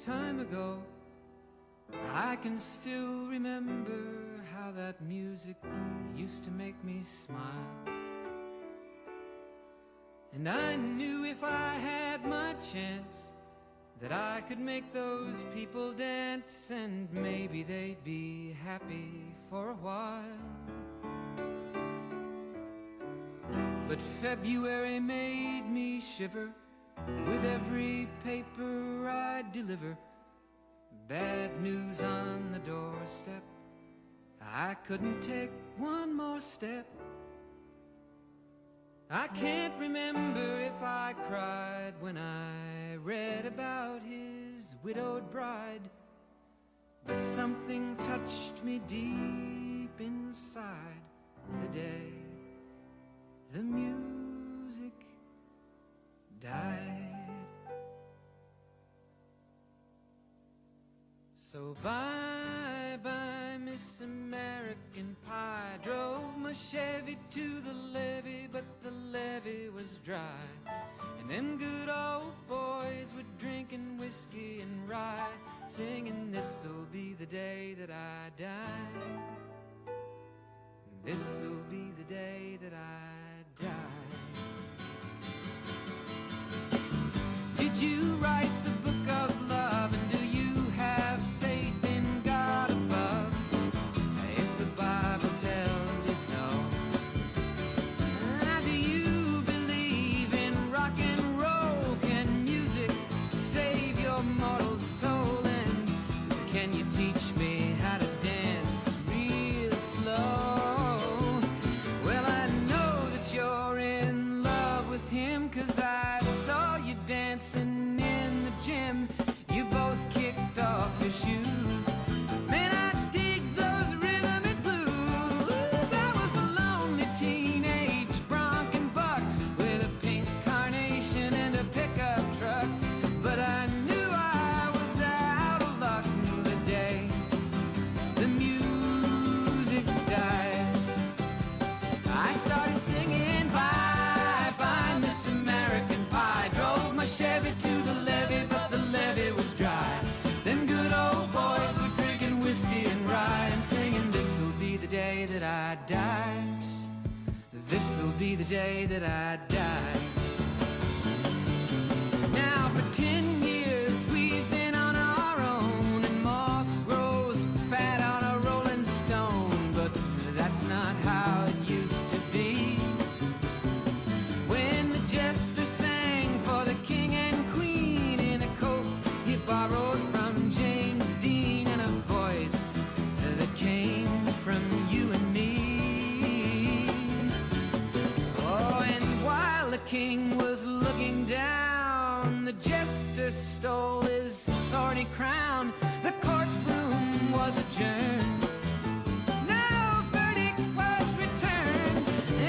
time ago. I can still remember how that music used to make me smile. And I knew if I had my chance that I could make those people dance, and maybe they'd be happy for a while. But February made me shiver with every paper I deliver. Bad news on the doorstep, I couldn't take one more step. I can't remember if I cried when I read about his widowed bride, but something touched me deep inside the day the music died. So bye-bye, Miss American Pie. Drove my Chevy to the levee, but the levee was dry. And them good old boys were drinking whiskey and rye, singing, this'll be the day that I die. This'll be the day that I die. Did you write the book of love, and do you have faith in God above? If the Bible tells you so. Do you believe in rock and roll? Can music save your mortal soul? And can you teach me how to dance real slow? Well, I know that you're in love with him, 'cause I saw you dancing in the gym. You both kicked off your shoes. Man, I dig those rhythmic blues. I was a lonely teenage bronc and buck with a pink carnation and a pickup truck, but I knew I was out of luck the day the music died. I started singing bye-bye, Miss American Pie. Drove my Chevy to the levee, but the levee was dry. Them good old boys were drinking whiskey and rye, and singing, this'll be the day that I die. This'll be the day that I die. Now for 10 years we've been on our own, and moss grows fat on a rolling stone, but that's not how it used to be. When the jester sang for the king and queen in a coat he borrowed from James Dean, and a voice that came from you and me. Oh, and while the king was looking down, the jester stole his thorny crown. The courtroom was adjourned. No verdict was returned.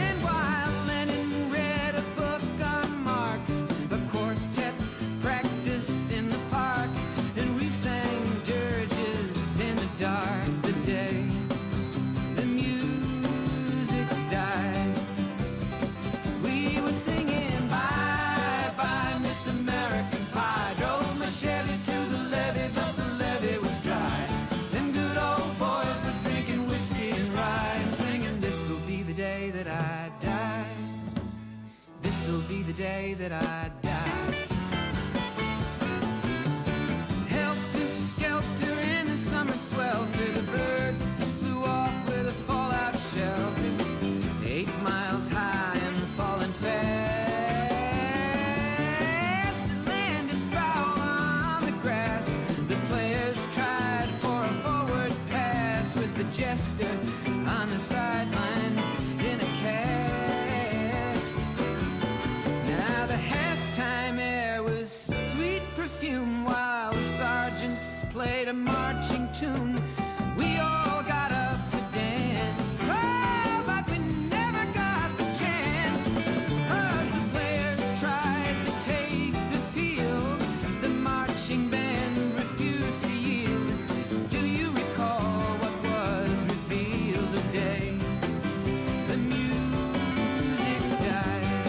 And while Lenin read a book on Marx, the quartet practiced in the park, and we sang dirges in the dark the day the music died. We were singing bye-bye, Miss American Pie. Drove my Chevy to the levee, but the levee was dry. Them good old boys were drinking whiskey and rye, and singing, this'll be the day that I die. This'll be the day that I die. Helter-skelter in the summer swelter, the birds flew off with a fallout shelter. 8 miles high and falling fast. It landed foul on the grass. The players tried for a forward pass, with the jester on the sidelines in a cast. Now the halftime air was sweet perfume, while the sergeants played a marching tune. We all got up to dance, oh, but we never got the chance, 'cause the players tried to take the field. The marching band refused to yield. Do you recall what was revealed the day the music died?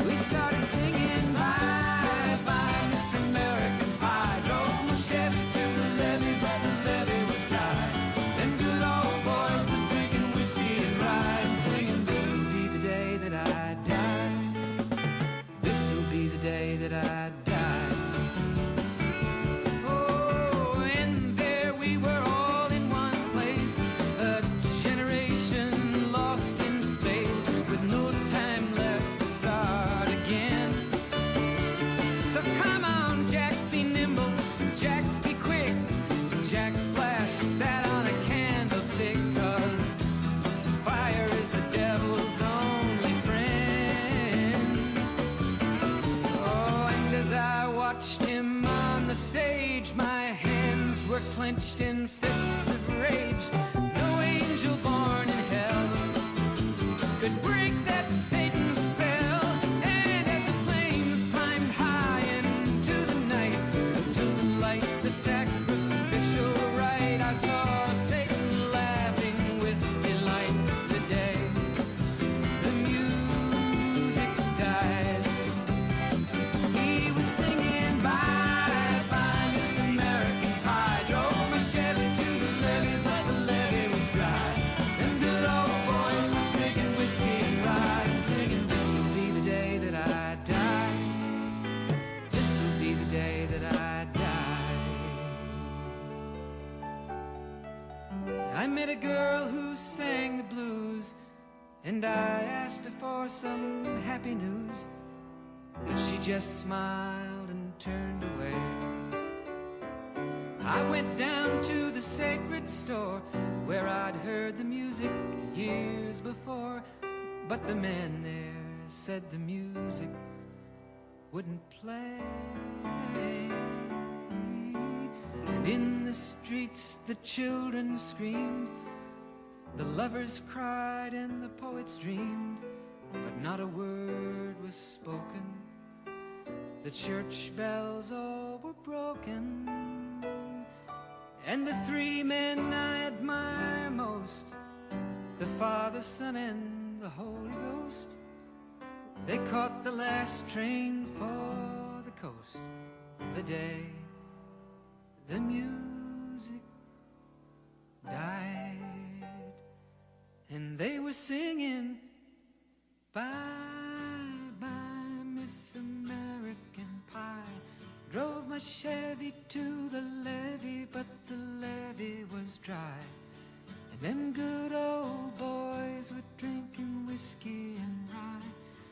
We started singing bye-bye, Miss American Pie. clenched in fists of rage. No angel born in hell could break that Satan's spell. And as the flames climbed high into the night to light the sacrificial rite, I saw Satan laughing with delight the day the music died. He was singing bye bye Miss American Pie. Drove my Chevy to the levee, but the levee was dry. Them good old boys were drinking whiskey and rye and singing, this'll be the day that I die. This'll be the day that I die. I met a girl who sang the blues, and I asked her for some happy news, but she just smiled and turned away. I went down to the sacred store where I'd heard the music years before, but the man there said the music wouldn't play. And in the streets the children screamed, the lovers cried and the poets dreamed, but not a word was spoken. The church bells all were broken. And the three men I admire most, the Father, Son, and the Holy Ghost, they caught the last train for the coast the day the music died. And they were singing bye bye Miss American Pie. Drove my Chevy to the levee, but the levee was dry. And them good old boys were drinking whiskey and rye,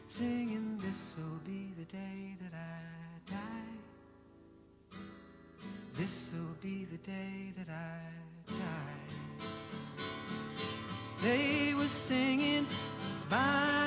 singing, this'll be the day that I die. This'll be the day that I die. They were singing bye